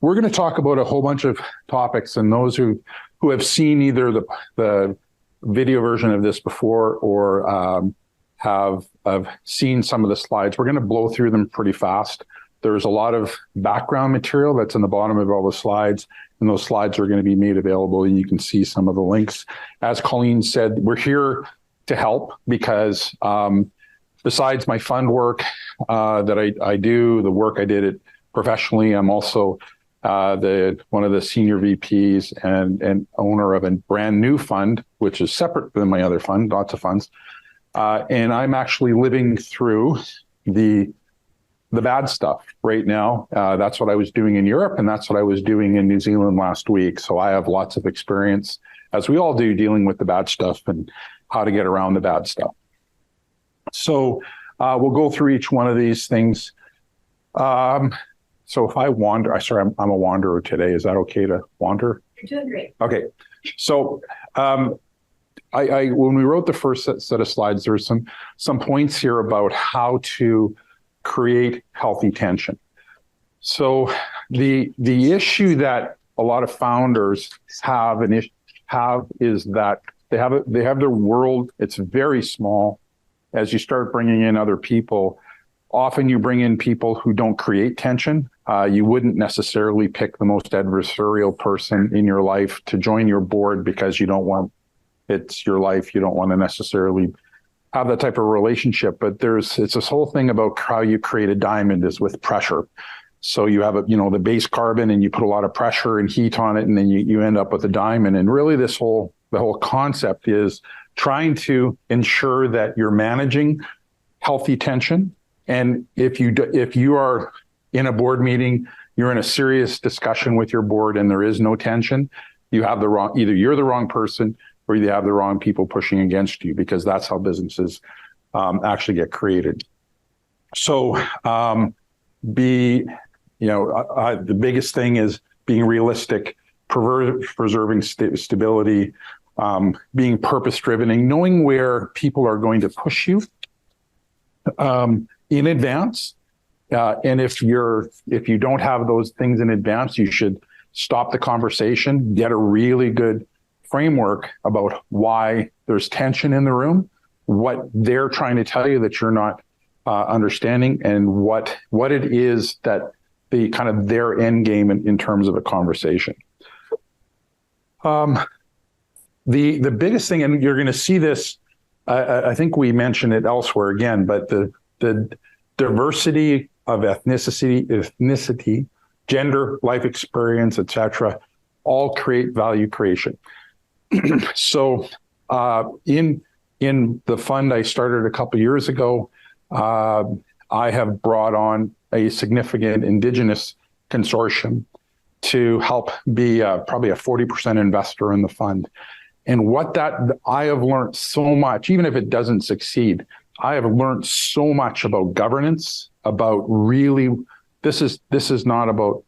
we're going to talk about a whole bunch of topics, and those who have seen either the video version of this before or have seen some of the slides, we're going to blow through them pretty fast. There's a lot of background material that's in the bottom of all the slides, and those slides are going to be made available, and you can see some of the links. As Colleen said, we're here to help because besides my fund work that I do, the work I did it professionally, I'm also one of the senior VPs and owner of a brand new fund, which is separate than my other fund, lots of funds. And I'm actually living through the bad stuff right now. That's what I was doing in Europe, and that's what I was doing in New Zealand last week. So I have lots of experience, as we all do, dealing with the bad stuff and how to get around the bad stuff. So we'll go through each one of these things. So if I wander, I'm a wanderer today. Is that okay to wander? You're doing great. Okay. So I when we wrote the first set of slides, there's some points here about how to create healthy tension. So the issue that a lot of founders have is that they have their world. It's very small. As you start bringing in other people, often you bring in people who don't create tension. You wouldn't necessarily pick the most adversarial person in your life to join your board because it's your life. You don't want to necessarily have that type of relationship. But it's this whole thing about how you create a diamond is with pressure. So you have the base carbon, and you put a lot of pressure and heat on it, and then you end up with a diamond. And really the whole concept is trying to ensure that you're managing healthy tension. And if you are in a board meeting, you're in a serious discussion with your board and there is no tension, either you're the wrong person or you have the wrong people pushing against you, because that's how businesses actually get created. So the biggest thing is being realistic, preserving stability, being purpose-driven, and knowing where people are going to push you in advance. And if you don't have those things in advance, you should stop the conversation, get a really good framework about why there's tension in the room, what they're trying to tell you that you're not understanding, and what it is that the kind of their end game in terms of a conversation. The biggest thing, and you're going to see this, I think we mentioned it elsewhere again, but the diversity of ethnicity, gender, life experience, etc., all create value creation. So in the fund I started a couple of years ago, I have brought on a significant Indigenous consortium to help be probably a 40% investor in the fund. And I have learned so much, even if it doesn't succeed, I have learned so much about governance, about really, this is not about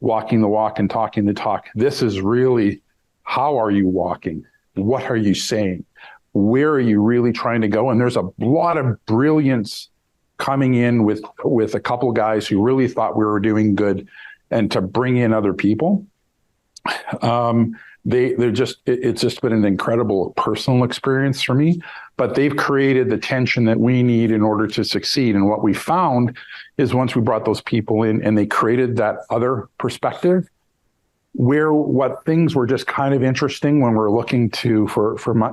walking the walk and talking the talk. This is really, how are you walking? What are you saying? Where are you really trying to go? And there's a lot of brilliance coming in with a couple guys who really thought we were doing good, and to bring in other people. It's just been an incredible personal experience for me, but they've created the tension that we need in order to succeed. And what we found is once we brought those people in and they created that other perspective, what things were just kind of interesting when we're looking to,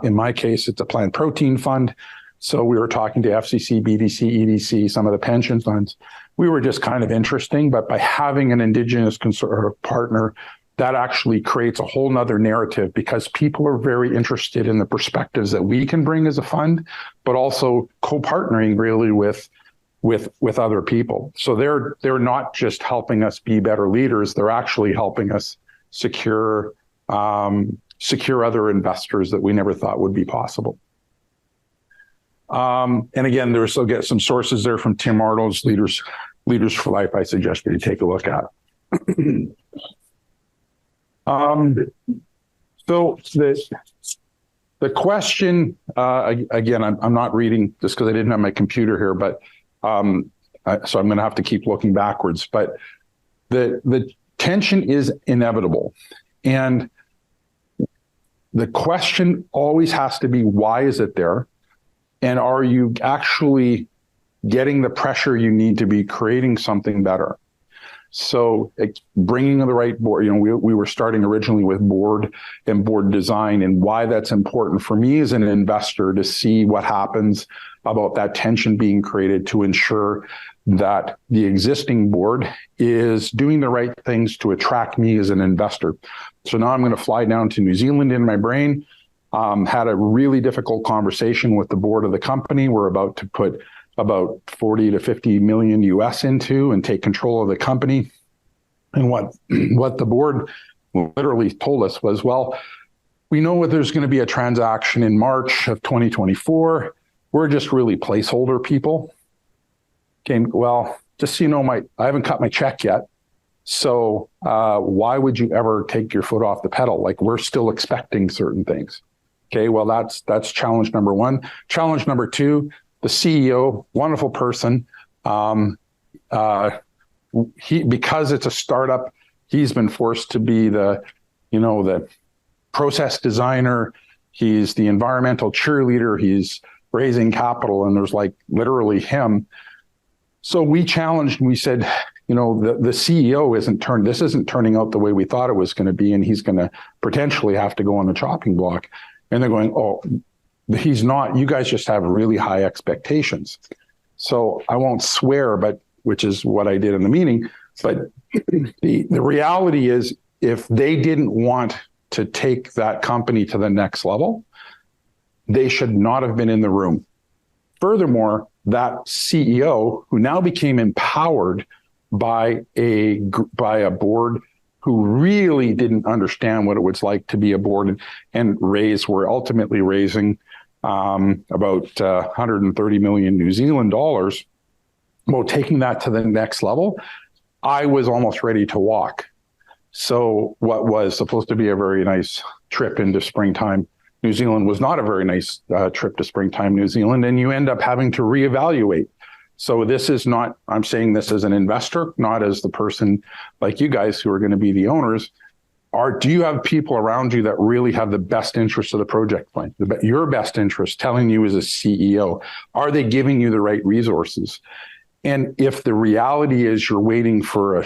in my case, it's a plant protein fund. So we were talking to FCC, BDC, EDC, some of the pension funds. We were just kind of interesting, but by having an Indigenous partner, that actually creates a whole nother narrative, because people are very interested in the perspectives that we can bring as a fund, but also co-partnering really with other people. So they're not just helping us be better leaders, they're actually helping us secure other investors that we never thought would be possible. And again, I'll get some sources there from Tim Arnold's Leaders for Life. I suggest you take a look at. So the question, again, I'm not reading just because I didn't have my computer here, but so I'm going to have to keep looking backwards. But the tension is inevitable. And the question always has to be, why is it there? And are you actually getting the pressure you need to be creating something better? So bringing the right board, we were starting originally with board and board design, and why that's important for me as an investor to see what happens about that tension being created to ensure that the existing board is doing the right things to attract me as an investor. So now I'm going to fly down to New Zealand in my brain. Had a really difficult conversation with the board of the company. We're about to put about 40 to 50 million US into and take control of the company. And what the board literally told us was, well, we know that there's going to be a transaction in March of 2024. We're just really placeholder people. Okay, well, just so you know, I haven't cut my check yet. So why would you ever take your foot off the pedal? Like, we're still expecting certain things. Okay, well, that's challenge number one. Challenge number two, the CEO, wonderful person. Because it's a startup, he's been forced to be the process designer. He's the environmental cheerleader. He's raising capital, and there's like literally him. So we challenged and we said, the CEO this isn't turning out the way we thought it was going to be, and he's going to potentially have to go on the chopping block. And they're going, oh, he's not. You guys just have really high expectations. So I won't swear, but which is what I did in the meeting. But the reality is, if they didn't want to take that company to the next level, they should not have been in the room. Furthermore, that CEO, who now became empowered by a board who really didn't understand what it was like to be a board and we're ultimately raising about 130 million New Zealand dollars. Well, taking that to the next level, I was almost ready to walk. So what was supposed to be a very nice trip into springtime New Zealand was not a very nice trip to springtime New Zealand, and you end up having to reevaluate. So this is not, I'm saying this as an investor, not as the person like you guys who are going to be the owners. Do you have people around you that really have the best interest of the project plan, your best interest, telling you as a CEO? Are they giving you the right resources? And if the reality is you're waiting for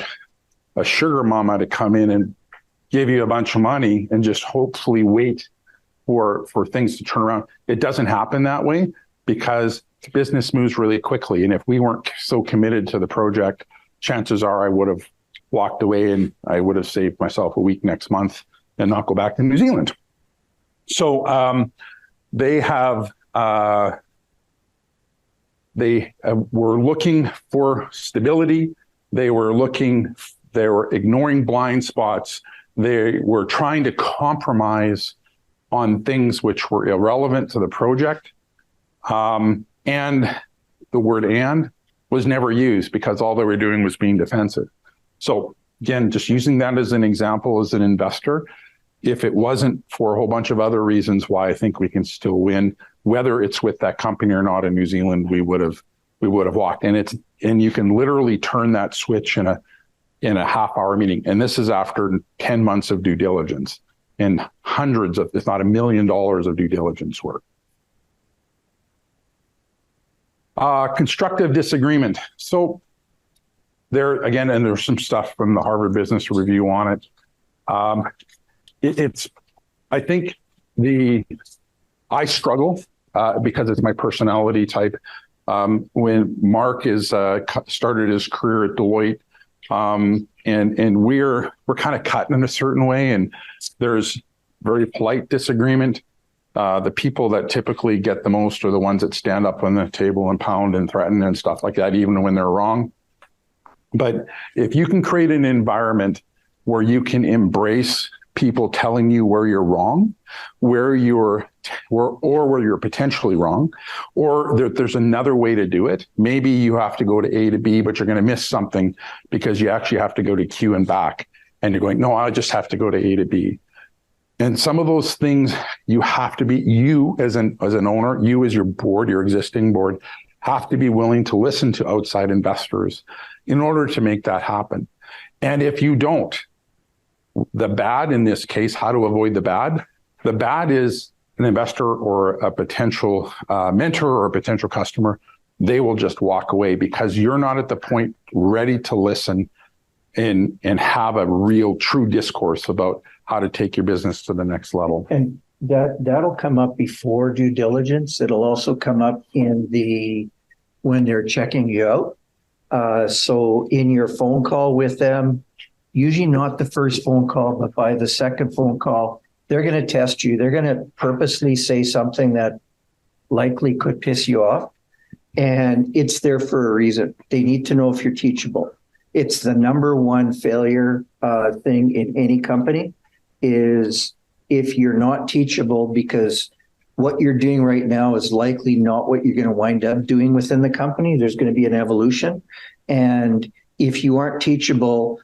a sugar mama to come in and give you a bunch of money and just hopefully wait for things to turn around, it doesn't happen that way, because business moves really quickly. And if we weren't so committed to the project, chances are I would have walked away and I would have saved myself a week next month and not go back to New Zealand. So they were looking for stability. They were ignoring blind spots. They were trying to compromise on things which were irrelevant to the project. And the word "and" was never used, because all they were doing was being defensive. So again, just using that as an example as an investor, if it wasn't for a whole bunch of other reasons why I think we can still win, whether it's with that company or not in New Zealand, we would have walked. And you can literally turn that switch in a half-hour meeting. And this is after 10 months of due diligence and hundreds of, if not $1 million of due diligence work. Constructive disagreement. So there again, and there's some stuff from the Harvard Business Review on it. I think I struggle because it's my personality type. When Mark started his career at Deloitte, and we're kind of cut in a certain way, and there's very polite disagreement. The people that typically get the most are the ones that stand up on the table and pound and threaten and stuff like that, even when they're wrong. But if you can create an environment where you can embrace people telling you where you're wrong, where you're potentially wrong, or there's another way to do it. Maybe you have to go to A to B, but you're going to miss something because you actually have to go to Q and back. And you're going, no, I just have to go to A to B. And some of those things you have to be, you as an owner, you as your board, your existing board, have to be willing to listen to outside investors in order to make that happen. And if you don't, The bad in this case, how to avoid the bad? The bad is an investor or a potential mentor or a potential customer, they will just walk away because you're not at the point ready to listen and have a real true discourse about how to take your business to the next level. And that'll come up before due diligence. It'll also come up when they're checking you out. So in your phone call with them, usually not the first phone call, but by the second phone call, they're going to test you. They're going to purposely say something that likely could piss you off. And it's there for a reason. They need to know if you're teachable. It's the number one failure thing in any company is if you're not teachable, because what you're doing right now is likely not what you're going to wind up doing within the company. There's going to be an evolution. And if you aren't teachable,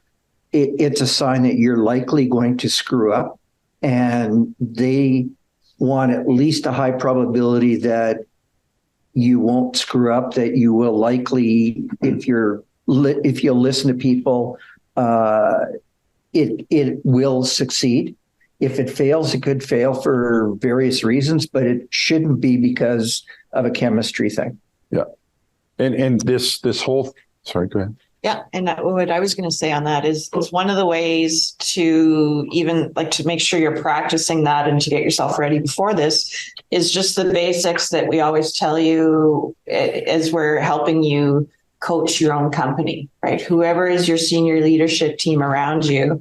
it's a sign that you're likely going to screw up. And they want at least a high probability that you won't screw up, that you will likely, if you'll listen to people, it will succeed. If it fails, it could fail for various reasons, but it shouldn't be because of a chemistry thing. Yeah. And this whole, sorry, go ahead. Yeah. And what I was going to say on that is one of the ways to even like to make sure you're practicing that and to get yourself ready before this is just the basics that we always tell you as we're helping you coach your own company, right? Whoever is your senior leadership team around you,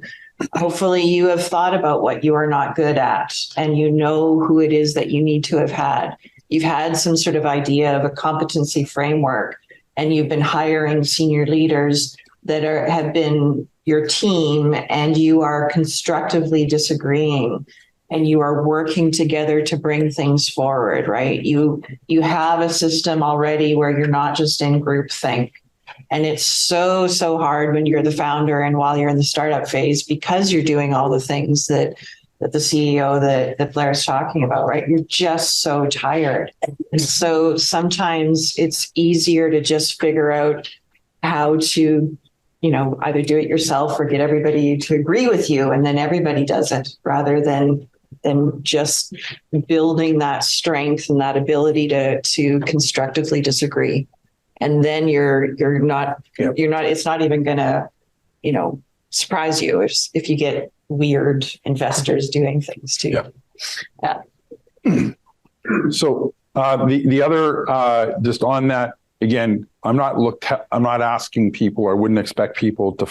hopefully you have thought about what you are not good at and you know who it is that you need to have had. You've had some sort of idea of a competency framework and you've been hiring senior leaders that have been your team and you are constructively disagreeing and you are working together to bring things forward, right? You have a system already where you're not just in groupthink. And it's so hard when you're the founder and while you're in the startup phase because you're doing all the things that the CEO that Blair's talking about, right? You're just so tired. And so sometimes it's easier to just figure out how to, either do it yourself or get everybody to agree with you. And then everybody does it rather than just building that strength and that ability to constructively disagree. And then you're not, it's not even going to, surprise you if you get weird investors doing things too. Yeah. So the other, just on that, again, I'm not asking people, I wouldn't expect people to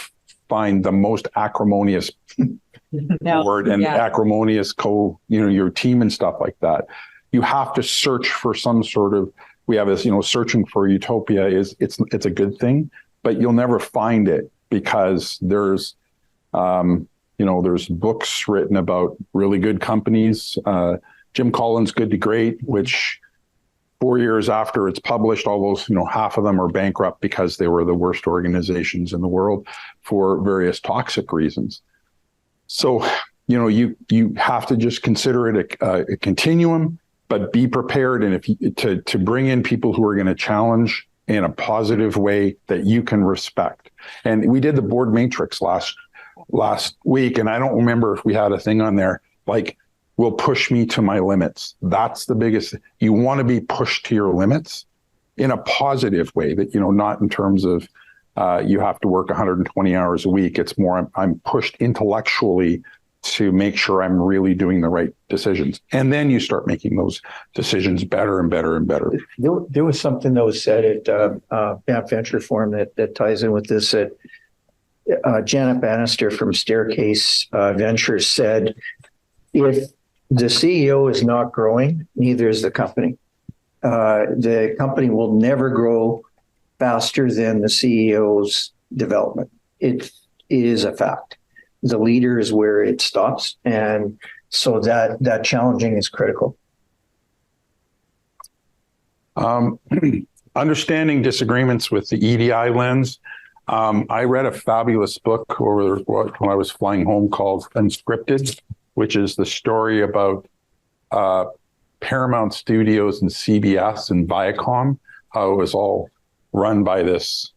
find the most acrimonious word and acrimonious your team and stuff like that. You have to search for some sort of, we have this, searching for utopia it's a good thing, but you'll never find it because there's books written about really good companies. Jim Collins' Good to Great, which 4 years after it's published, all those, half of them are bankrupt because they were the worst organizations in the world for various toxic reasons. So, you have to just consider it a continuum, but be prepared and to bring in people who are going to challenge in a positive way that you can respect. And we did the board matrix last week, and I don't remember if we had a thing on there like, will push me to my limits. That's the biggest. You want to be pushed to your limits in a positive way that, not in terms of you have to work 120 hours a week. It's more, I'm pushed intellectually to make sure I'm really doing the right decisions. And then you start making those decisions better and better and better. There was something that was said at BAMP Venture Forum that ties in with this. That Janet Bannister from Staircase Ventures said, if the CEO is not growing, neither is the company. The company will never grow faster than the CEO's development. It is a fact. The leader is where it stops. And so that challenging is critical. Understanding disagreements with the EDI lens. I read a fabulous book when I was flying home called Unscripted, which is the story about Paramount Studios and CBS and Viacom, how it was all run by this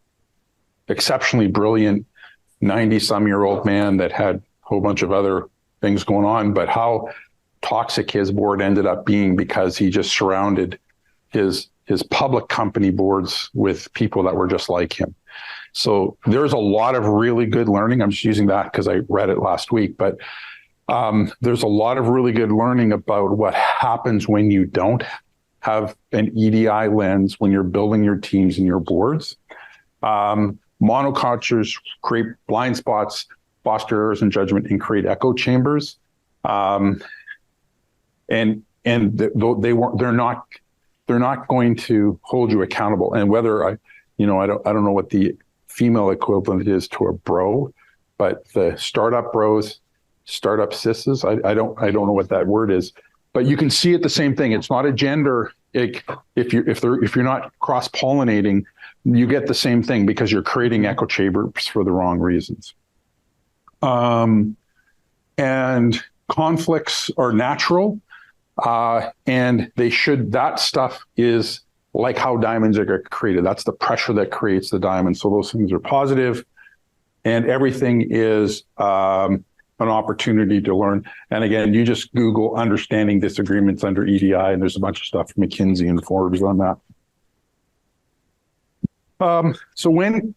exceptionally brilliant 90-some-year-old man that had whole bunch of other things going on, but how toxic his board ended up being because he just surrounded his public company boards with people that were just like him. So there's a lot of really good learning. I'm just using that because I read it last week, but there's a lot of really good learning about what happens when you don't have an EDI lens when you're building your teams and your boards. Monocultures create blind spots, foster errors in judgment, and create echo chambers. They're not going to hold you accountable. And whether I don't know what the female equivalent is to a bro, but the startup bros, startup sisses, I don't know what that word is, but you can see it the same thing. It's not a gender. If you're not cross-pollinating, you get the same thing because you're creating echo chambers for the wrong reasons. And conflicts are natural, and that stuff is like how diamonds are created. That's the pressure that creates the diamond. So those things are positive, and everything is an opportunity to learn. And again, you just Google understanding disagreements under EDI, and there's a bunch of stuff from McKinsey and Forbes on that. So when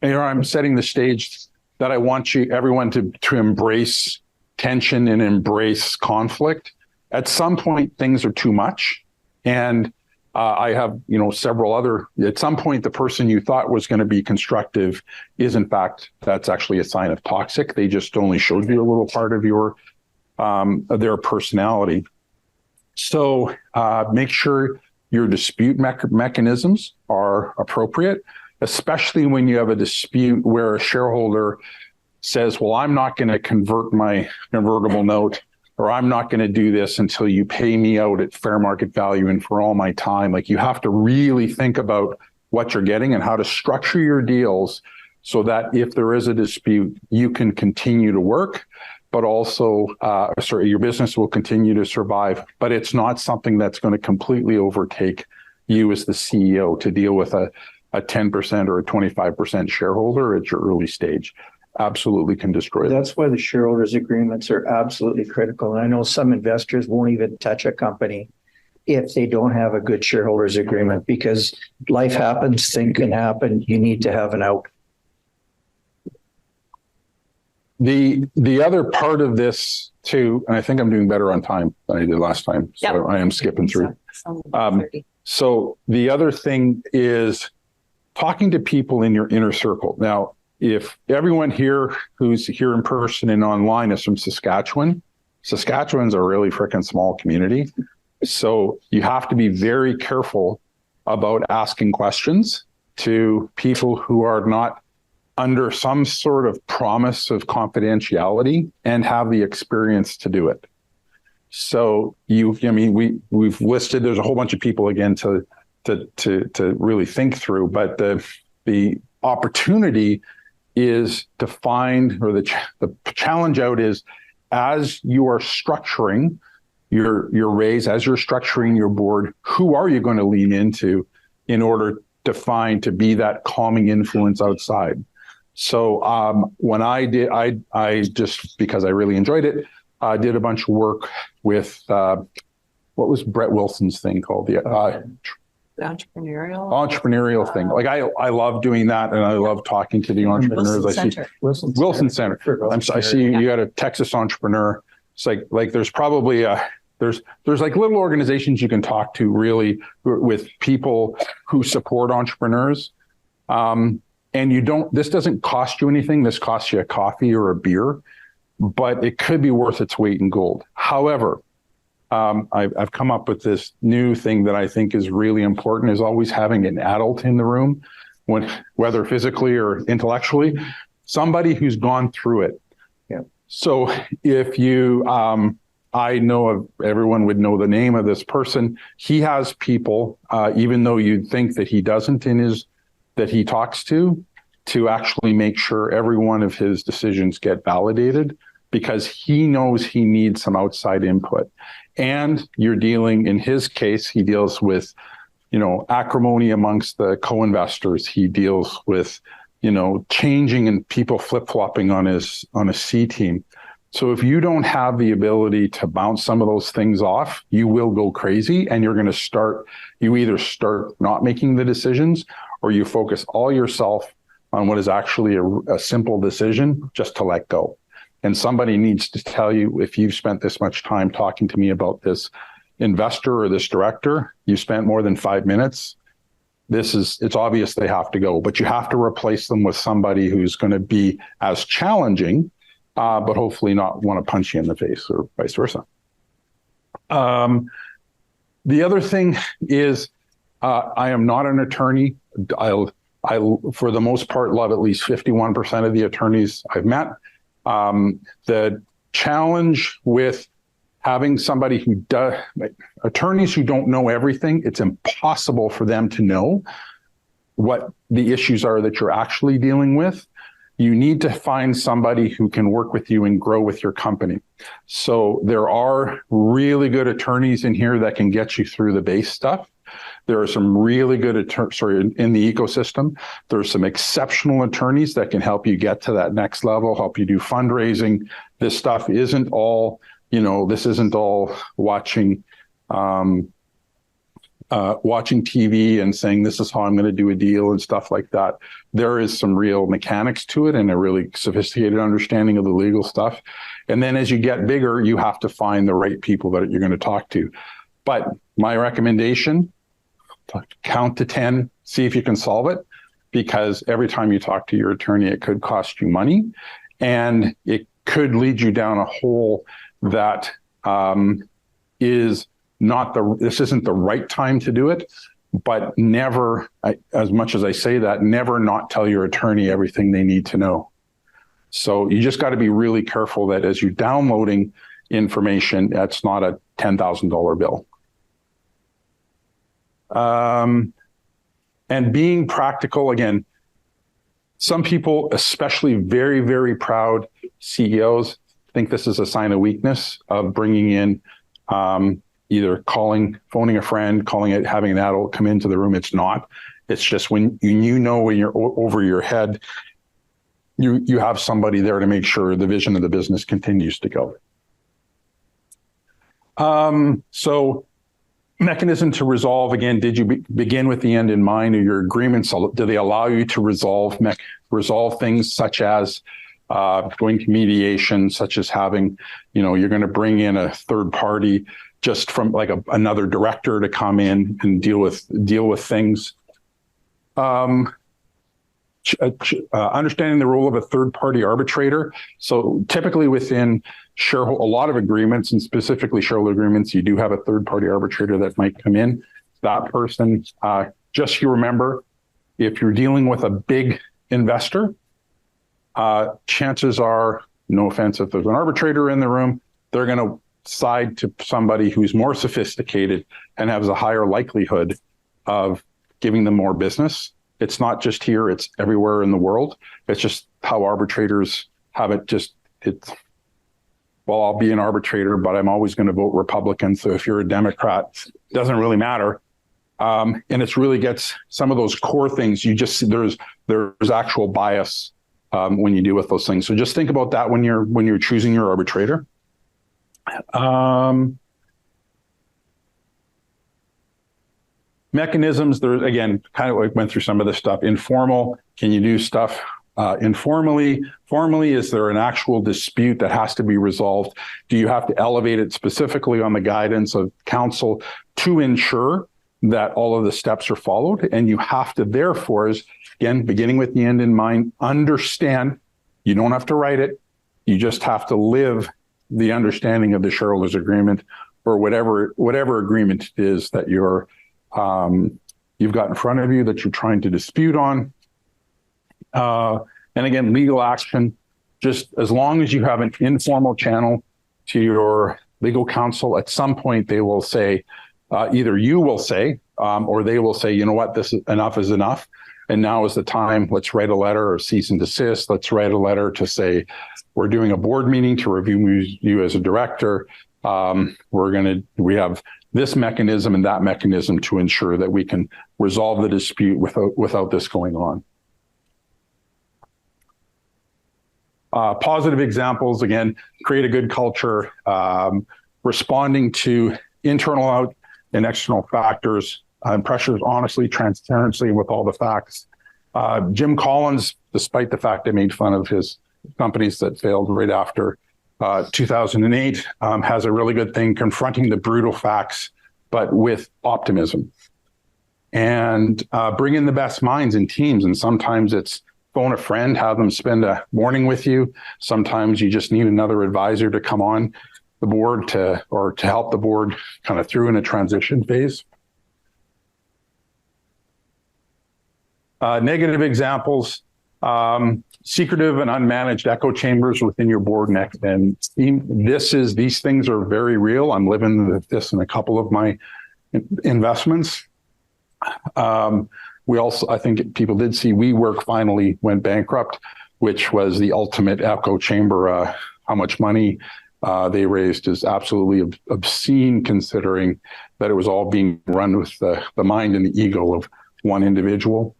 I'm setting the stage that I want everyone to embrace tension and embrace conflict, at some point things are too much. And I have, several other, at some point, the person you thought was going to be constructive is, in fact, that's actually a sign of toxic. They just only showed you a little part of their personality. So make sure your dispute mechanisms are appropriate, especially when you have a dispute where a shareholder says, well, I'm not going to convert my convertible note, or I'm not going to do this until you pay me out at fair market value and for all my time. Like, you have to really think about what you're getting and how to structure your deals so that if there is a dispute, you can continue to work, but also, your business will continue to survive. But it's not something that's going to completely overtake you as the CEO to deal with a 10% or a 25% shareholder at your early stage. Absolutely can destroy that. That's why the shareholders agreements are absolutely critical. And I know some investors won't even touch a company if they don't have a good shareholders agreement, because life happens, things can happen. You need to have an out. The other part of this too, and I think I'm doing better on time than I did last time. So yep. I am skipping through. So the other thing is talking to people in your inner circle. Now, if everyone here who's here in person and online is from Saskatchewan, Saskatchewan's a really freaking small community. So you have to be very careful about asking questions to people who are not under some sort of promise of confidentiality and have the experience to do it. So we've listed, there's a whole bunch of people again to really think through, but the opportunity is to find, or the challenge out is, as you are structuring your raise, as you're structuring your board, who are you going to lean into in order to be that calming influence outside? So when I just, because I really enjoyed it, I did a bunch of work with, what was Brett Wilson's thing called? The entrepreneurial thing. Like I love doing that, and I love talking to the entrepreneurs. Wilson Center. I see you got a Texas entrepreneur. It's like there's probably there's like little organizations you can talk to really with people who support entrepreneurs. And this doesn't cost you anything. This costs you a coffee or a beer, but it could be worth its weight in gold. However, I've come up with this new thing that I think is really important, is always having an adult in the room, whether physically or intellectually, somebody who's gone through it. Yeah. So if you, I know everyone would know the name of this person. He has people, even though you'd think that he doesn't that he talks to actually make sure every one of his decisions get validated, because he knows he needs some outside input. And you're dealing, in his case, he deals with, acrimony amongst the co-investors. He deals with, changing and people flip-flopping on a C team. So if you don't have the ability to bounce some of those things off, you will go crazy, and you're going to you either start not making the decisions, or you focus all yourself on what is actually a simple decision just to let go. And somebody needs to tell you, if you've spent this much time talking to me about this investor or this director, you spent more than 5 minutes, it's obvious they have to go, but you have to replace them with somebody who's going to be as challenging, but hopefully not want to punch you in the face, or vice versa. The other thing is, I am not an attorney. I, for the most part, love at least 51% of the attorneys I've met. The challenge with having somebody attorneys who don't know everything, it's impossible for them to know what the issues are that you're actually dealing with. You need to find somebody who can work with you and grow with your company. So there are really good attorneys in here that can get you through the base stuff. There are some really good in the ecosystem. There's some exceptional attorneys that can help you get to that next level, help you do fundraising. This stuff isn't all, this isn't all watching TV and saying, this is how I'm going to do a deal and stuff like that. There is some real mechanics to it and a really sophisticated understanding of the legal stuff. And then as you get bigger, you have to find the right people that you're going to talk to. But my recommendation, count to 10, see if you can solve it, because every time you talk to your attorney, it could cost you money, and it could lead you down a hole that this isn't the right time to do it. But never, as much as I say that, never not tell your attorney everything they need to know. So you just got to be really careful that as you're downloading information, that's not a $10,000 bill. And being practical, again, some people, especially very, very proud CEOs, think this is a sign of weakness of bringing in either phoning a friend, having an adult come into the room. It's not. It's just when when you're over your head, you have somebody there to make sure the vision of the business continues to go. So mechanism to resolve, again, did you begin with the end in mind, or your agreements, do they allow you to resolve things such as going to mediation, such as having, you're going to bring in a third party just from like another director to come in and deal with things. Understanding the role of a third-party arbitrator. So typically within a lot of agreements, and specifically shareholder agreements, you do have a third-party arbitrator that might come in. That person, just you remember, if you're dealing with a big investor, chances are, no offense, if there's an arbitrator in the room, they're going to side to somebody who's more sophisticated and has a higher likelihood of giving them more business. It's not just here, it's everywhere in the world. It's just how arbitrators have it. I'll be an arbitrator, but I'm always going to vote Republican. So if you're a Democrat, it doesn't really matter. And it really gets some of those core things. You just see there's actual bias when you deal with those things. So just think about that when you're choosing your arbitrator. Mechanisms, there again, kind of like went through some of this stuff. Informal, can you do stuff informally? Formally, is there an actual dispute that has to be resolved? Do you have to elevate it specifically on the guidance of counsel to ensure that all of the steps are followed? And you have to, therefore, again, beginning with the end in mind, understand, you don't have to write it, you just have to live the understanding of the shareholders agreement, or whatever agreement it is that you've got in front of you that you're trying to dispute on. And again, legal action, just as long as you have an informal channel to your legal counsel, at some point they will say, either you will say, or they will say, you know what, enough is enough. And now is the time, let's write a letter or cease and desist. Let's write a letter to say, we're doing a board meeting to review you as a director. We have this mechanism and that mechanism to ensure that we can resolve the dispute without this going on. Positive examples, again, create a good culture, responding to internal out and external factors, pressures, honestly, transparency with all the facts. Jim Collins, despite the fact I made fun of his companies that failed right after 2008, has a really good thing, confronting the brutal facts, but with optimism. And bring in the best minds in teams. And sometimes it's phone a friend, have them spend a morning with you. Sometimes you just need another advisor to come on the board to help the board kind of through in a transition phase. Negative examples, secretive and unmanaged echo chambers within your board and team. These things are very real. I'm living this in a couple of my investments. We also, I think people did see WeWork finally went bankrupt, which was the ultimate echo chamber. How much money they raised is absolutely obscene, considering that it was all being run with the mind and the ego of one individual.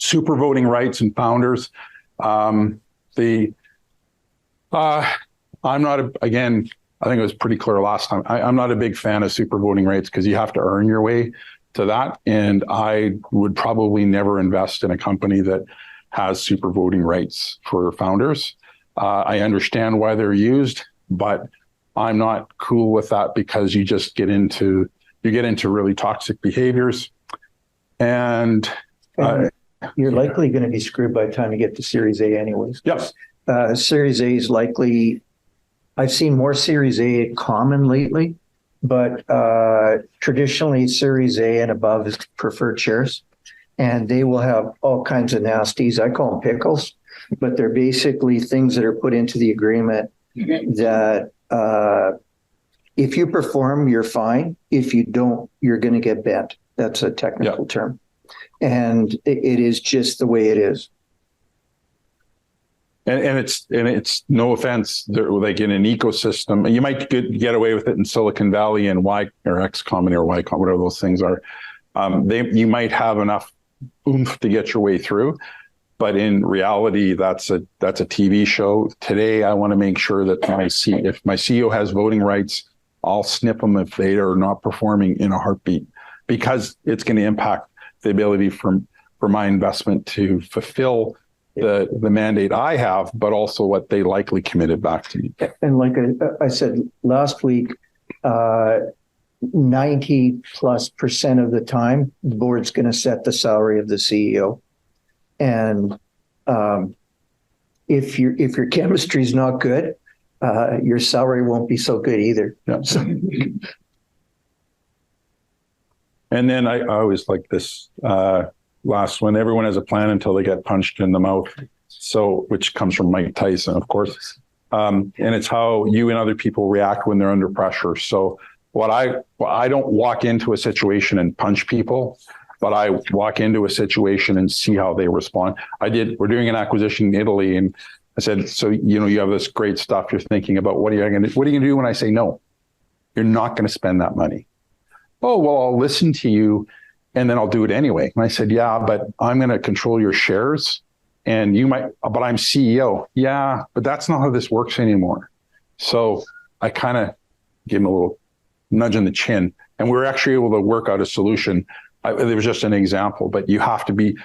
Super voting rights and founders. I'm not, again, I think it was pretty clear last time. I'm not a big fan of super voting rights because you have to earn your way to that. And I would probably never invest in a company that has super voting rights for founders. I understand why they're used, but I'm not cool with that because you just get into really toxic behaviors. And you're likely going to be screwed by the time you get to Series A anyways. Yes. Series A is likely, I've seen more Series A common lately, but traditionally Series A and above is preferred shares. And they will have all kinds of nasties. I call them pickles, but they're basically things that are put into the agreement that if you perform, you're fine. If you don't, you're going to get bent. That's a technical term. And it is just the way it is. And it's no offense, they're like in an ecosystem, you might get away with it in Silicon Valley and Y or X Common or Y Common, whatever those things are. You might have enough oomph to get your way through, but in reality, that's a TV show. Today, I want to make sure that if my CEO has voting rights, I'll snip them if they are not performing in a heartbeat, because it's going to impact the ability for my investment to fulfill the mandate I have, but also what they likely committed back to me. And like I said last week, 90+% of the time, the board's going to set the salary of the CEO. And if your chemistry is not good, your salary won't be so good either. Yeah. So, and then I always like this last one. Everyone has a plan until they get punched in the mouth. So, which comes from Mike Tyson, of course. And it's how you and other people react when they're under pressure. So I don't walk into a situation and punch people, but I walk into a situation and see how they respond. We're doing an acquisition in Italy, and I said, so, you have this great stuff you're thinking about. What are you going to do when I say no? You're not going to spend that money. Oh, well, I'll listen to you and then I'll do it anyway. And I said, yeah, but I'm going to control your shares and but I'm CEO. Yeah, but that's not how this works anymore. So I kind of gave him a little nudge in the chin, and we were actually able to work out a solution. It was just an example, but you have to be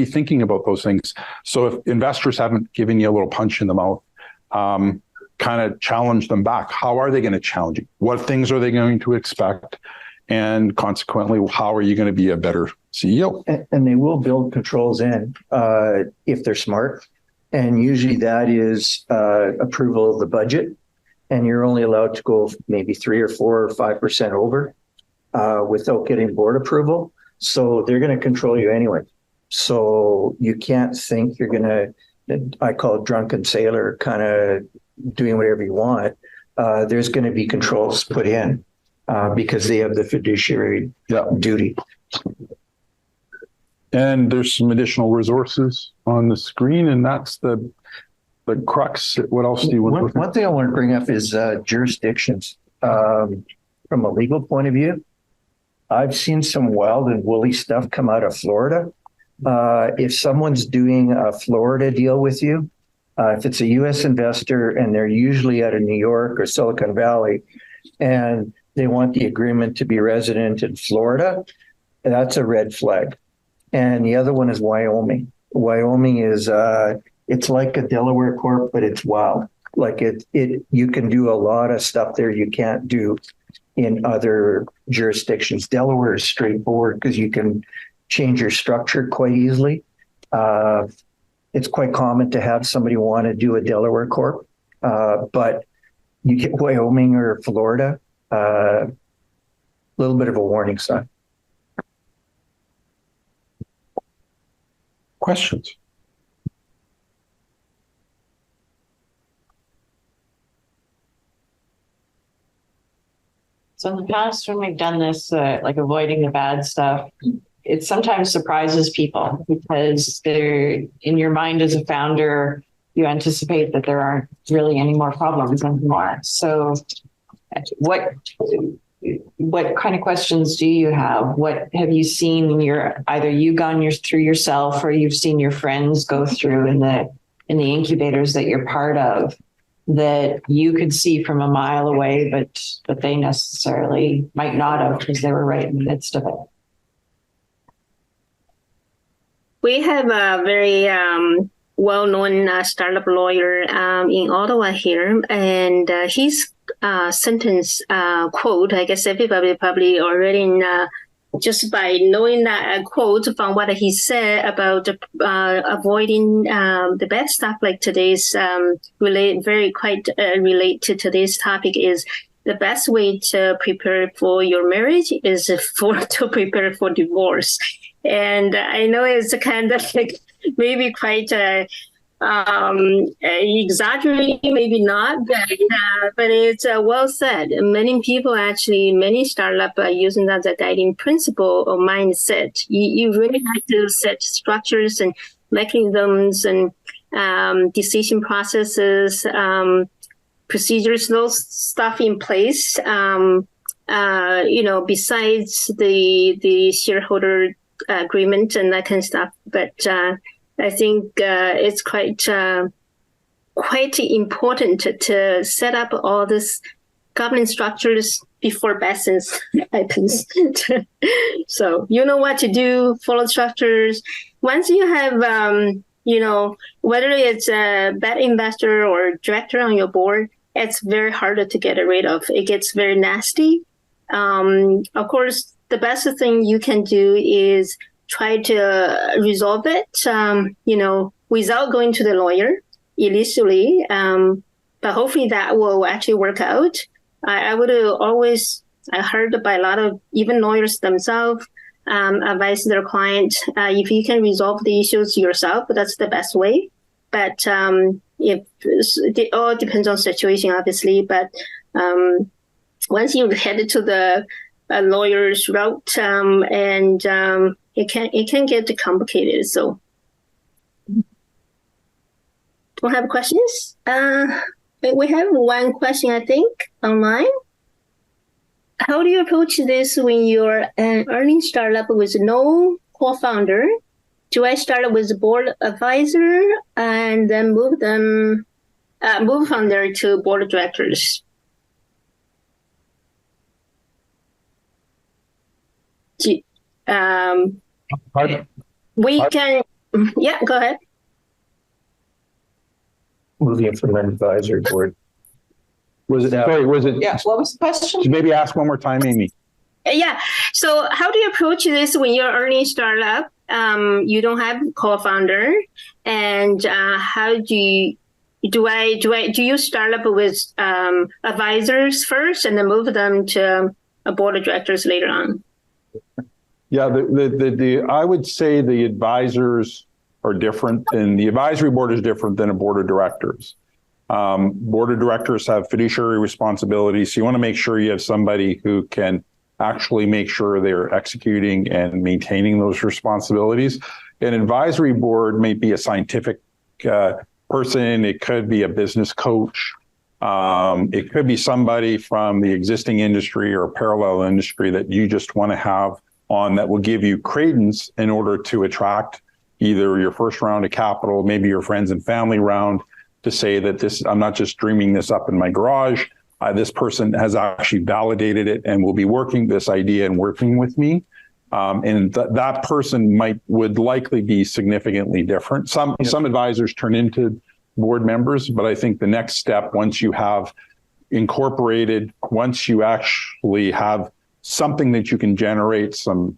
thinking about those things. So if investors haven't given you a little punch in the mouth, kind of challenge them back. How are they going to challenge you? What things are they going to expect? And consequently, how are you going to be a better CEO? And they will build controls in if they're smart. And usually that is approval of the budget. And you're only allowed to go maybe 3 or 4 or 5% over without getting board approval. So they're going to control you anyway. So you can't think you're going to, I call it drunken sailor, kind of doing whatever you want. There's going to be controls put in. Because they have the fiduciary duty. And there's some additional resources on the screen, and that's the crux. What else do you want? One thing I want to bring up is jurisdictions. From a legal point of view, I've seen some wild and woolly stuff come out of Florida. If someone's doing a Florida deal with you, If it's a U.S. investor and they're usually out of New York or Silicon Valley, and they want the agreement to be resident in Florida, that's a red flag. And the other one is Wyoming. Wyoming is it's like a Delaware corp, but it's wild. Like you can do a lot of stuff there you can't do in other jurisdictions. Delaware is straightforward because you can change your structure quite easily. It's quite common to have somebody want to do a Delaware corp, but you get Wyoming or Florida, a little bit of a warning sign. Questions? So in the past, when we've done this, like avoiding the bad stuff, it sometimes surprises people because they're in your mind as a founder, you anticipate that there aren't really any more problems anymore. So what kind of questions do you have? What have you seen either you gone through yourself or you've seen your friends go through in the incubators that you're part of that you could see from a mile away, but they necessarily might not have because they were right in the midst of it? We have a very well-known startup lawyer in Ottawa here, and his sentence quote, I guess everybody probably already just by knowing that quote from what he said about avoiding the bad stuff like today's relate to today's topic is the best way to prepare for your marriage is to prepare for divorce. And I know it's kind of like maybe quite exaggerating, maybe not, but it's well said. Many people many startups are using that as a guiding principle or mindset. You really have to set structures and mechanisms and decision processes, procedures, those stuff in place. Besides the shareholder agreement and that kind of stuff, but I think it's quite important to set up all this governance structures before bad things happens. So you know what to do, follow structures. Once you have, whether it's a bad investor or director on your board, it's very hard to get rid of. It gets very nasty. Of course, the best thing you can do is try to resolve it, without going to the lawyer initially. But hopefully that will actually work out. I heard by a lot of even lawyers themselves advise their client, if you can resolve the issues yourself, that's the best way. But it all depends on situation, obviously. But once you head to the lawyer's route, it can get complicated. So, don't have questions? We have one question, I think, online. How do you approach this when you're an early startup with no co-founder? Do I start with a board advisor and then move from there to board of directors? We can, yeah, go ahead. Moving from an advisory board. Was it? Yeah. What was the question? Maybe ask one more time, Amy. Yeah. So how do you approach this when you're early startup? You don't have co-founder, and how do you start up with advisors first and then move them to a board of directors later on? Yeah, I would say the advisors are different, and the advisory board is different than a board of directors. Board of directors have fiduciary responsibilities, so you want to make sure you have somebody who can actually make sure they're executing and maintaining those responsibilities. An advisory board may be a scientific person, it could be a business coach, it could be somebody from the existing industry or a parallel industry that you just want to have on that will give you credence in order to attract either your first round of capital, maybe your friends and family round, to say that I'm not just dreaming this up in my garage. This person has actually validated it and will be working this idea and working with me. And that person would likely be significantly different. Some advisors turn into board members, but I think the next step, once you have incorporated, once you actually have something that you can generate some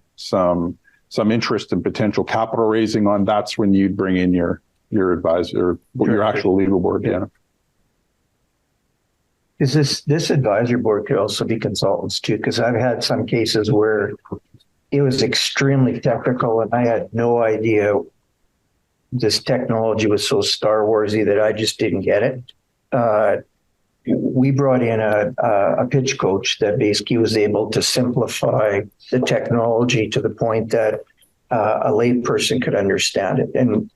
interest in potential capital raising on, that's when you'd bring in your advisor, your actual legal board. Yeah. Is this advisory board could also be consultants too? Because I've had some cases where it was extremely technical and I had no idea this technology was so Star Warsy that I just didn't get it. We brought in a pitch coach that basically was able to simplify the technology to the point that a lay person could understand it. And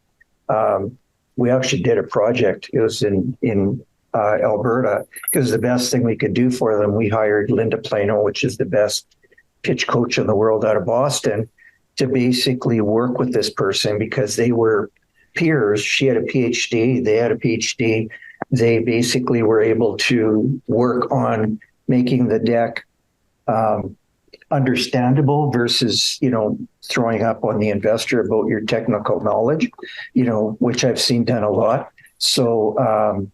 we actually did a project. It was in Alberta, because the best thing we could do for them, we hired Linda Plano, which is the best pitch coach in the world out of Boston, to basically work with this person because they were peers. She had a PhD, they had a PhD. They basically were able to work on making the deck understandable versus, throwing up on the investor about your technical knowledge, which I've seen done a lot. So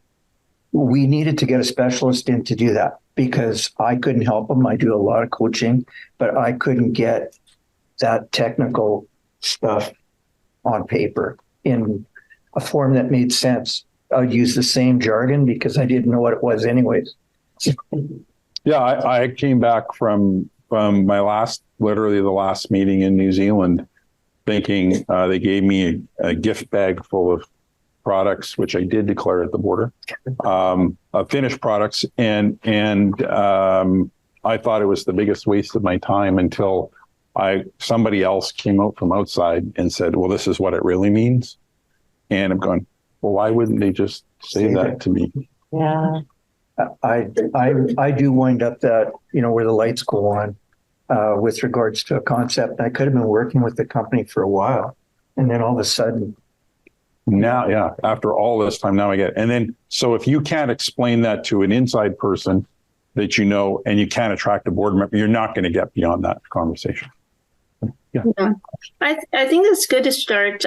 we needed to get a specialist in to do that because I couldn't help them. I do a lot of coaching, but I couldn't get that technical stuff on paper in a form that made sense. I'd use the same jargon because I didn't know what it was anyways. Yeah, I came back from my literally the last meeting in New Zealand thinking they gave me a gift bag full of products, which I did declare at the border, finished products. And I thought it was the biggest waste of my time until somebody else came out from outside and said, well, this is what it really means. And I'm going, well, why wouldn't they just say that to me? Yeah. I do wind up that, where the lights go on with regards to a concept. I could have been working with the company for a while. And then all of a sudden. Now, yeah, after all this time, now I get it. And then, so if you can't explain that to an inside person that and you can't attract a board member, you're not going to get beyond that conversation. Yeah. I think it's good to start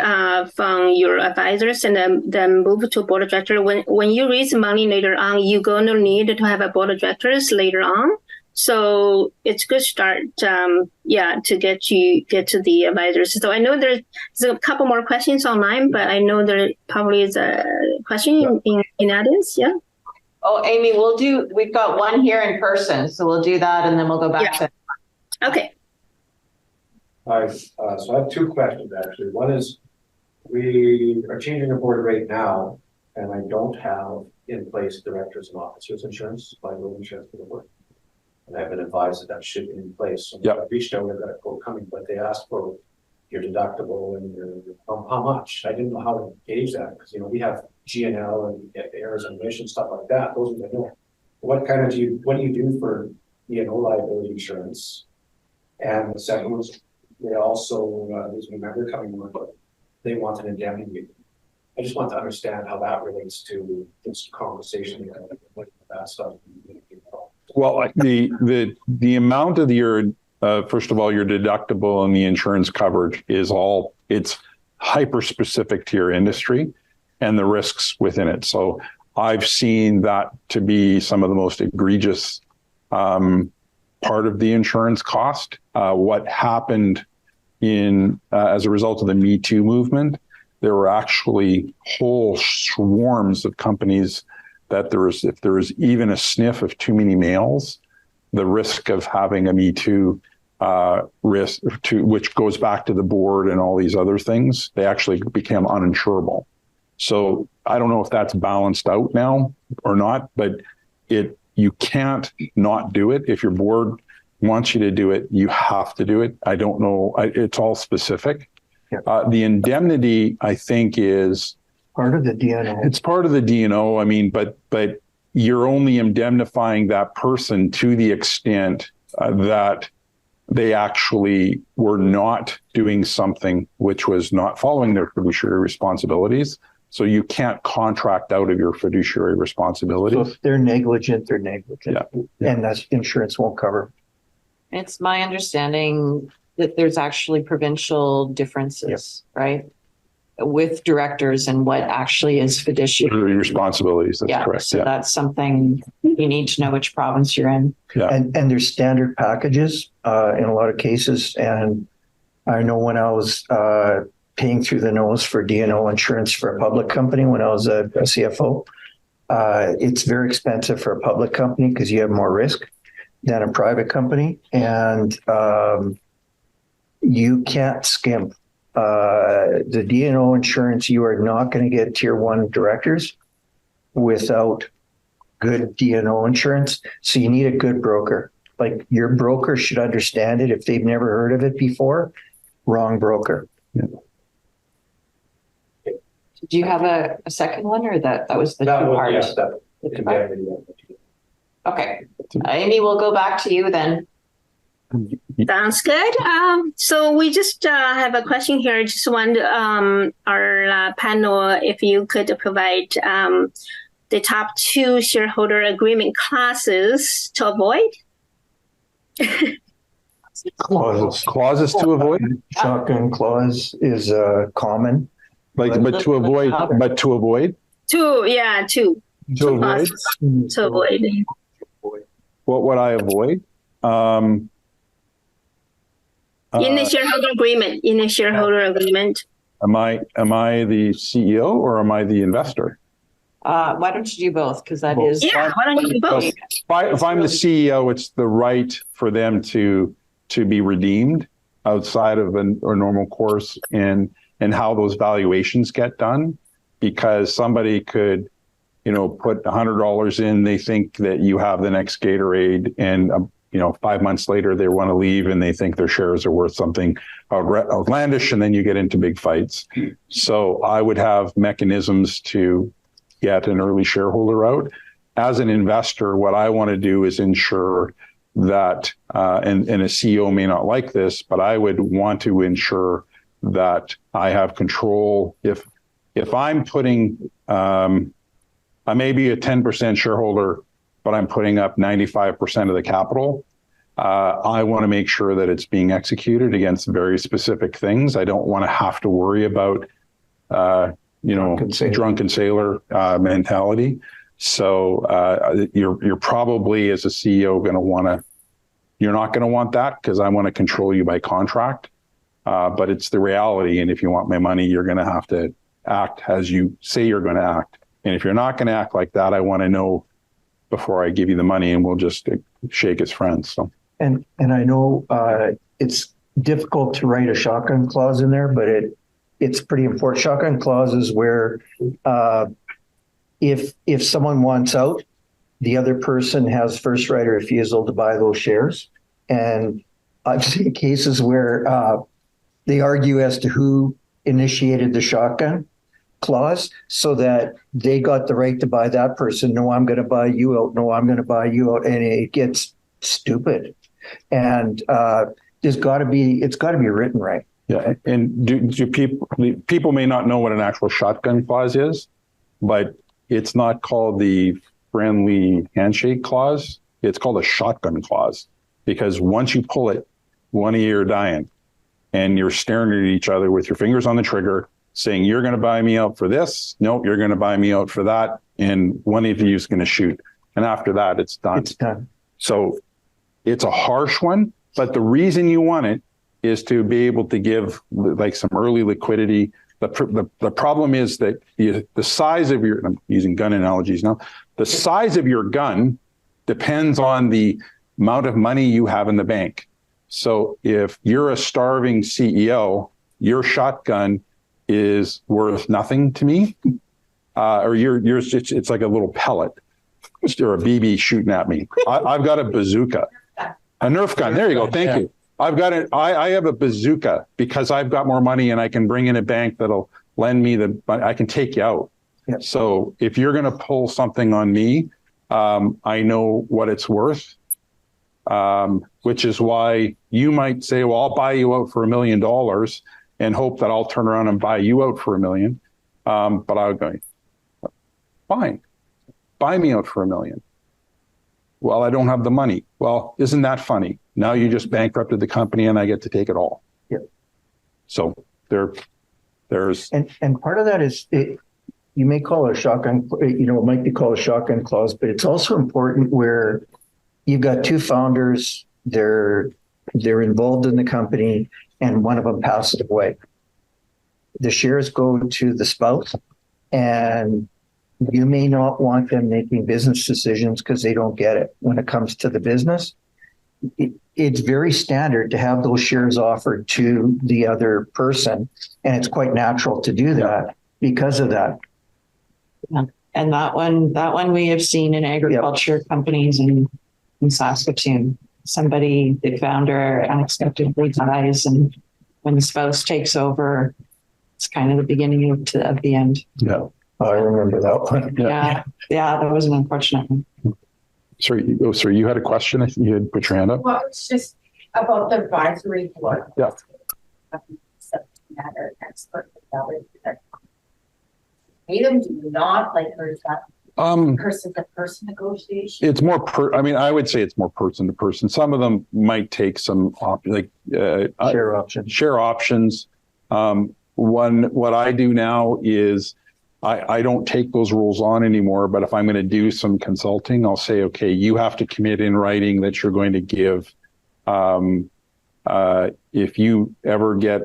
from your advisors and then move to board of directors. When you raise money later on, you're going to need to have a board of directors later on. So it's good start, to get to the advisors. So I know there's a couple more questions online, but I know there probably is a question in audience. Yeah. Oh, Amy, we've got one here in person, so we'll do that and then we'll go back to. Okay. So I have two questions actually. One is we are changing the board right now, and I don't have in place directors and officers insurance, liability insurance for the board. And I've been advised that should be in place. So I reached out, I've got a quote coming, but they asked for your deductible and your how much. I didn't know how to gauge that because we have GNL and errors and omissions, stuff like that. Those are the know. What do you do for liability insurance? And the second one was they also there's a member coming on, but they want an indemnity. I just want to understand how that relates to this conversation with that stuff. Well, the amount of your first of all, your deductible and the insurance coverage it's hyper specific to your industry and the risks within it. So I've seen that to be some of the most egregious part of the insurance cost. What happened as a result of the Me Too movement, there were actually whole swarms of companies that if there was even a sniff of too many males, the risk of having a Me Too risk, which goes back to the board and all these other things, they actually became uninsurable. So I don't know if that's balanced out now or not, but you can't not do it. If your board wants you to do it, you have to do it. I don't know. It's all specific. Yeah. The indemnity, I think, is part of the DNO. It's part of the DNO. I mean, but you're only indemnifying that person to the extent that they actually were not doing something which was not following their fiduciary responsibilities. So you can't contract out of your fiduciary So responsibilities. if they're negligent, they're negligent. Yeah. And that's insurance won't cover. It's my understanding that there's actually provincial differences, right? With directors and what actually is fiduciary. Responsibilities, that's Yeah, correct. so that's something you need to know which province you're in. Yeah. And there's standard packages in a lot of cases. And I know when I was paying through the nose for D&O insurance for a public company when I was a CFO, it's very expensive for a public company because you have more risk than a private company. And you can't skimp. The D&O insurance, you are not going to get tier 1 directors without good D&O insurance. So you need a good broker. Like your broker should understand it. If they've never heard of it before, wrong broker. Yeah. Do you have a second one, or that was the two-part? Yes, The two-part? Okay, Amy, we'll go back to you then. Sounds good. So we just have a question here. Just want our panel, if you could provide the top 2 shareholder agreement clauses to avoid. Clauses to avoid, Shotgun clause is common. but to avoid. Two clauses to avoid. What would I avoid? In the shareholder agreement. Am I the CEO or am I the investor? Why don't you do both? Because that is. Yeah, why don't you do both? If I'm the CEO, it's the right for them to be redeemed outside of a normal course and how those valuations get done, because somebody could, put $100 in, they think that you have the next Gatorade, and 5 months later they want to leave and they think their shares are worth something outlandish, and then you get into big fights. So I would have mechanisms to get an early shareholder out. As an investor, what I want to do is ensure that, and a CEO may not like this, but I would want to ensure that I have control. If I'm putting, I may be a 10% shareholder, but I'm putting up 95% of the capital. I want to make sure that it's being executed against very specific things. I don't want to have to worry about, drunken sailor mentality. So you're probably, as a CEO, you're not going to want that, because I want to control you by contract. But it's the reality. And if you want my money, you're going to have to act as you say you're going to act. And if you're not going to act like that, I want to know before I give you the money, and we'll just shake as friends. So. And I know it's difficult to write a shotgun clause in there, but it's pretty important. Shotgun clauses where if someone wants out, the other person has first right of refusal to buy those shares. And I've seen cases where they argue as to who initiated the shotgun clause so that they got the right to buy that person. No, I'm going to buy you out. No, I'm going to buy you out. And it gets stupid. And it's got to be written right. Yeah. And do people may not know what an actual shotgun clause is, but it's not called the friendly handshake clause. It's called a shotgun clause, because once you pull it, one of you are dying, and you're staring at each other with your fingers on the trigger saying, you're going to buy me out for this. Nope, you're going to buy me out for that. And one of you is going to shoot. And after that, it's done. It's done. So it's a harsh one, but the reason you want it is to be able to give like some early liquidity. The problem is that the size of your, I'm using gun analogies now, the size of your gun depends on the amount of money you have in the bank. So if you're a starving CEO, your shotgun is worth nothing to me, or yours it's like a little pellet or a BB shooting at me. I've got a bazooka, a Nerf gun. There you go. Thank you. I've got it. I have a bazooka because I've got more money and I can bring in a bank that'll lend me I can take you out. Yep. So if you're going to pull something on me, I know what it's worth, which is why you might say, well, I'll buy you out for $1 million and hope that I'll turn around and buy you out for $1 million. But I was going, fine, buy me out for $1 million. Well, I don't have the money. Well, isn't that funny? Now you just bankrupted the company and I get to take it all. Yep. So there's and part of that is you may call it a shotgun, it might be called a shotgun clause, but it's also important where you've got two founders, they're involved in the company, and one of them passes away. The shares go to the spouse, and you may not want them making business decisions because they don't get it when it comes to the business. It's very standard to have those shares offered to the other person, and it's quite natural to do that because of that. Yeah. And that one we have seen in agriculture companies in Saskatchewan. Somebody, the founder, unexpectedly dies, and when the spouse takes over, it's kind of the beginning of the end. Yeah, I remember that one. Yeah, that was an unfortunate one. Sorry, you had a question? I think you had put your hand up. Well, it's just about the advisory board. Yeah. Subject matter expert. Pay them, do you not, like, or is that person to person negotiation? It's more I would say it's more person to person. Some of them might take some Share options. Share options. What I do now is I don't take those rules on anymore, but if I'm going to do some consulting, I'll say, okay, you have to commit in writing that you're going to give, if you ever get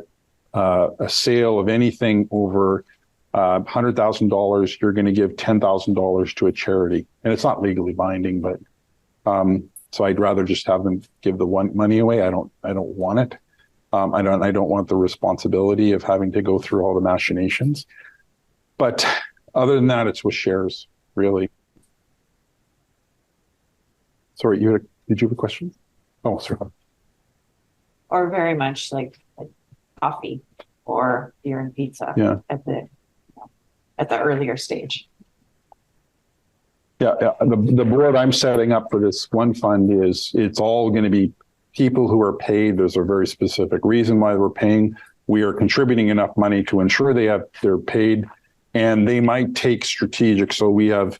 a sale of anything over $100,000, you're going to give $10,000 to a charity. And it's not legally binding, but so I'd rather just have them give the money away. I don't want it. I don't want the responsibility of having to go through all the machinations. But other than that, it's with shares, really. Sorry, did you have a question? Oh, sorry. Or very much like coffee or beer and pizza. Yeah. At the earlier stage. Yeah. The board I'm setting up for this one fund it's all going to be people who are paid. There's a very specific reason why we're paying. We are contributing enough money to ensure they're paid, and they might take strategic. So we have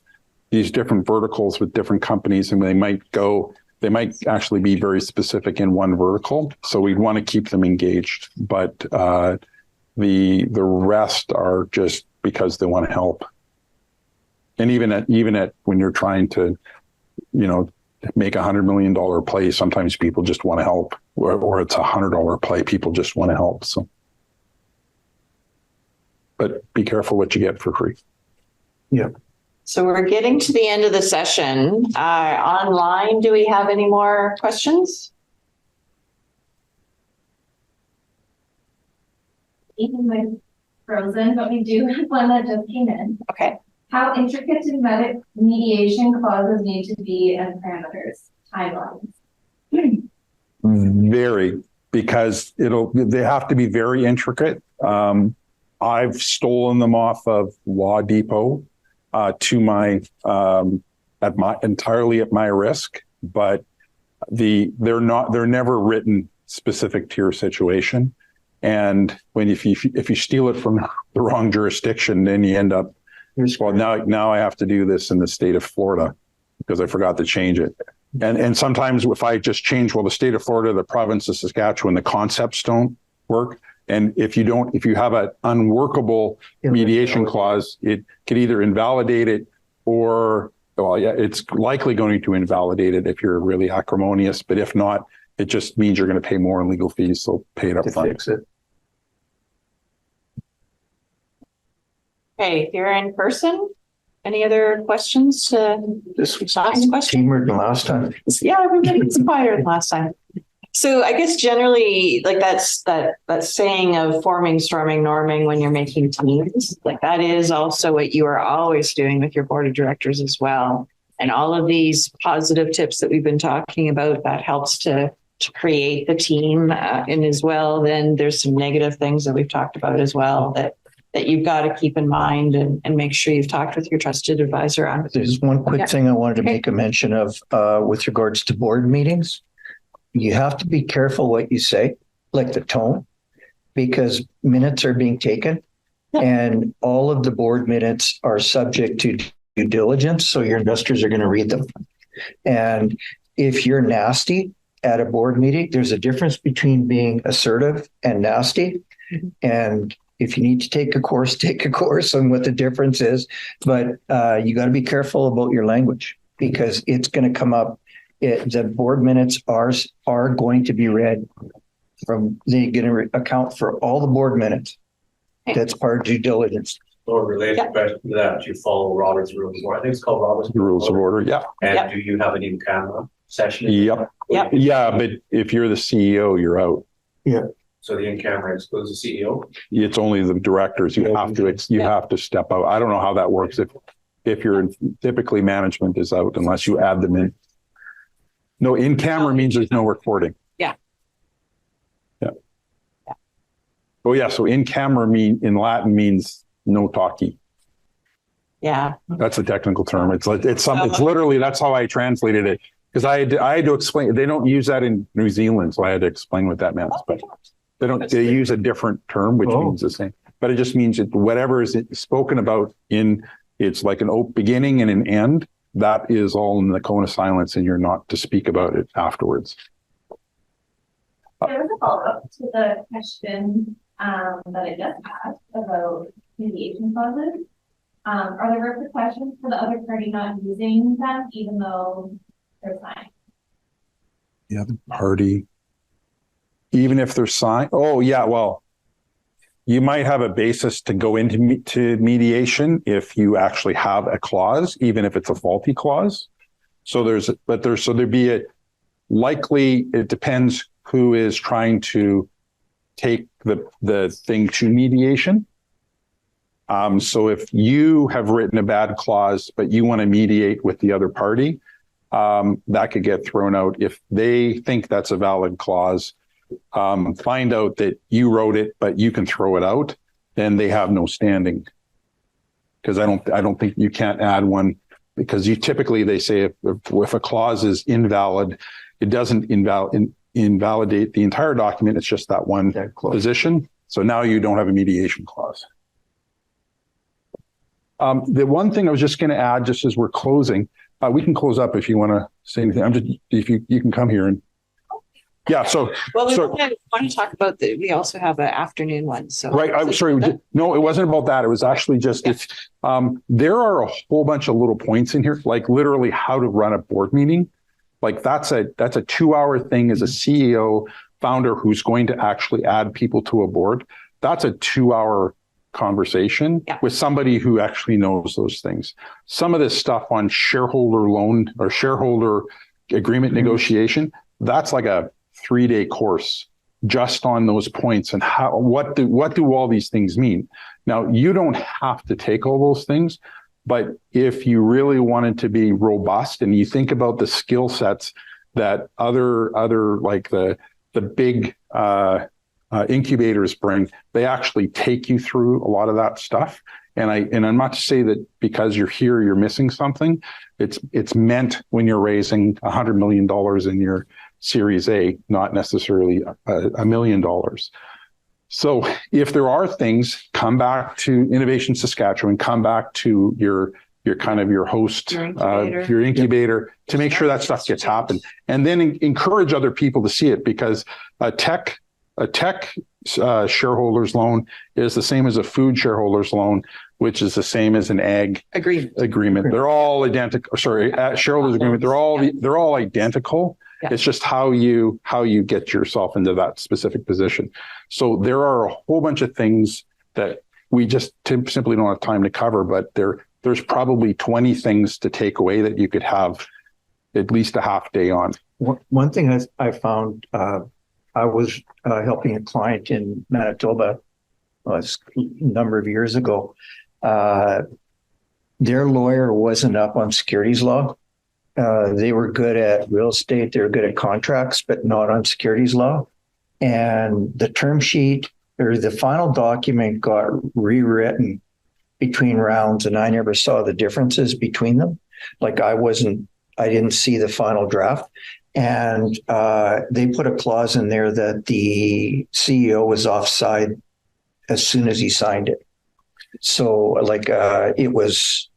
these different verticals with different companies, and they might actually be very specific in one vertical. So we'd want to keep them engaged, but the rest are just because they want to help. And even at when you're trying to, make $100 million play, sometimes people just want to help, or it's $100 play, people just want to help. So, but be careful what you get for free. Yeah. So we're getting to the end of the session. Online, do we have any more questions? Even with frozen, but we do have one that just came in. Okay. How intricate do mediation clauses need to be and parameters, timelines? Very, because they have to be very intricate. I've stolen them off of Law Depot entirely at my risk, but they're never written specific to your situation. And if you steal it from the wrong jurisdiction, then you end up, well, now I have to do this in the state of Florida because I forgot to change it. And sometimes if I just change, the state of Florida, the province of Saskatchewan, the concepts don't work. And if you have an unworkable mediation clause, it could either invalidate it or, it's likely going to invalidate it if you're really acrimonious. But if not, it just means you're going to pay more in legal fees. So pay it up front. Fix it. Okay, if you're in person, any other questions to This was ask questions? teamwork than last time. Yeah, everybody was quieter than last time. So I guess generally, like that's that saying of forming, storming, norming when you're making teams, like that is also what you are always doing with your board of directors as well. And all of these positive tips that we've been talking about, that helps to create the team. And as well, then there's some negative things that we've talked about as well that you've got to keep in mind and make sure you've talked with your trusted advisor on. There's one quick thing I wanted to make a mention of with regards to board meetings. You have to be careful what you say, like the tone, because minutes are being taken. And all of the board minutes are subject to due diligence. So your investors are going to read them. And if you're nasty at a board meeting, there's a difference between being assertive and nasty. And if you need to take a course on what the difference is. But you got to be careful about your language because it's going to come up. The board minutes are going to be read they're going to account for all the board minutes. That's part of due diligence. Or related question to that, you follow Robert's rules of order. I think it's called Robert's Rules of order. Yeah. And do you have an in-camera session? Yep. Yeah. But if you're the CEO, you're out. Yeah. So the in-camera excludes the CEO? It's only the directors. You have to step out. I don't know how that works. If you're typically management is out unless you add them in. No, in camera means there's no recording. Yeah. Oh yeah. So in camera in Latin means no talkie. Yeah. That's a technical term. It's literally, that's how I translated it. Because I had to explain, they don't use that in New Zealand. So I had to explain what that meant. But they use a different term, which means the same. But it just means that whatever is spoken about it's like an beginning and an end. That is all in the cone of silence and you're not to speak about it afterwards. There was a follow-up to the question that I just asked about mediation clauses. Are there repercussions for the other party not using them, even though they're signed? The other party, even if they're signed. Oh yeah, well, you might have a basis to go into mediation if you actually have a clause, even if it's a faulty clause. So there'd be a likely. It depends who is trying to take the thing to mediation. So if you have written a bad clause, but you want to mediate with the other party, that could get thrown out. If they think that's a valid clause, find out that you wrote it, but you can throw it out, then they have no standing. Because I don't think you can't add one, because they say if a clause is invalid, it doesn't invalidate the entire document. It's just that one position. So now you don't have a mediation clause. The one thing I was just going to add, just as we're closing, we can close up if you want to say anything. If you can come here and yeah. So well, we want to talk about we also have an afternoon one. So right. I'm sorry. No, it wasn't about that. It was actually just there are a whole bunch of little points in here, like literally how to run a board meeting. Like that's a 2-hour thing as a CEO founder who's going to actually add people to a board. That's a 2-hour conversation with somebody who actually knows those things. Some of this stuff on shareholder loan or shareholder agreement negotiation, that's like a 3-day course just on those points and what do all these things mean? Now, you don't have to take all those things, but if you really wanted to be robust and you think about the skill sets that other like the big incubators bring, they actually take you through a lot of that stuff. And I'm not to say that because you're here, you're missing something. It's meant when you're raising $100 million in your Series A, not necessarily $1 million. So if there are things, come back to Innovation Saskatchewan, come back to your kind of your host, your incubator to make sure that stuff gets happened. And then encourage other people to see it, because a tech shareholders loan is the same as a food shareholders loan, which is the same as an ag agreement. They're all identical. Sorry, shareholders agreement. They're all identical. Yeah. It's just how you get yourself into that specific position. So there are a whole bunch of things that we just simply don't have time to cover, but there's probably 20 things to take away that you could have at least a half day on. One thing I found, I was helping a client in Manitoba a number of years ago. Their lawyer wasn't up on securities law. They were good at real estate. They were good at contracts, but not on securities law. And the term sheet or the final document got rewritten between rounds, and I never saw the differences between them. Like I didn't see the final draft. And they put a clause in there that the CEO was offside as soon as he signed it. So like it was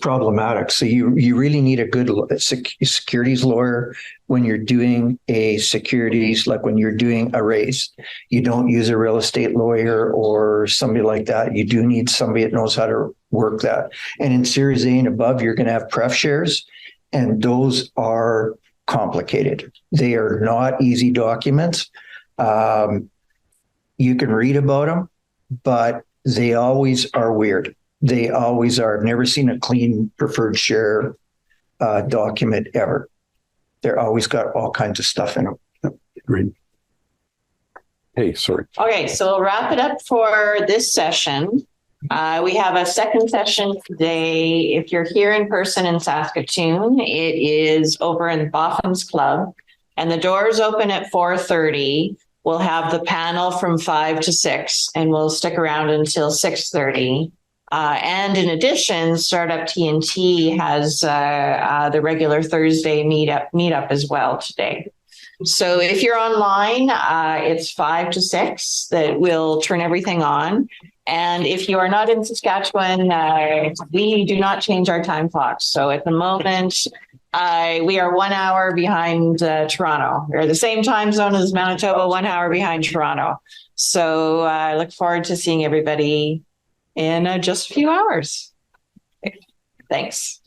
problematic. So you really need a good securities lawyer when you're doing a securities, like when you're doing a raise. You don't use a real estate lawyer or somebody like that. You do need somebody that knows how to work that. And in Series A and above, you're going to have pref shares, and those are complicated. They are not easy documents. You can read about them, but they always are weird. They always are. I've never seen a clean preferred share document ever. They're always got all kinds of stuff in them. Agreed. Hey, sorry. Okay, so we'll wrap it up for this session. We have a second session today. If you're here in person in Saskatoon, it is over in Boffin's Club, and the doors open at 4:30. We'll have the panel from 5 to 6, and we'll stick around until 6:30. And in addition, Startup TNT has the regular Thursday meetup as well today. So if you're online, it's 5 to 6 that will turn everything on. And if you are not in Saskatchewan, we do not change our time clocks. So at the moment, we are 1 hour behind Toronto. We're the same time zone as Manitoba, 1 hour behind Toronto. So I look forward to seeing everybody in just a few hours. Thanks.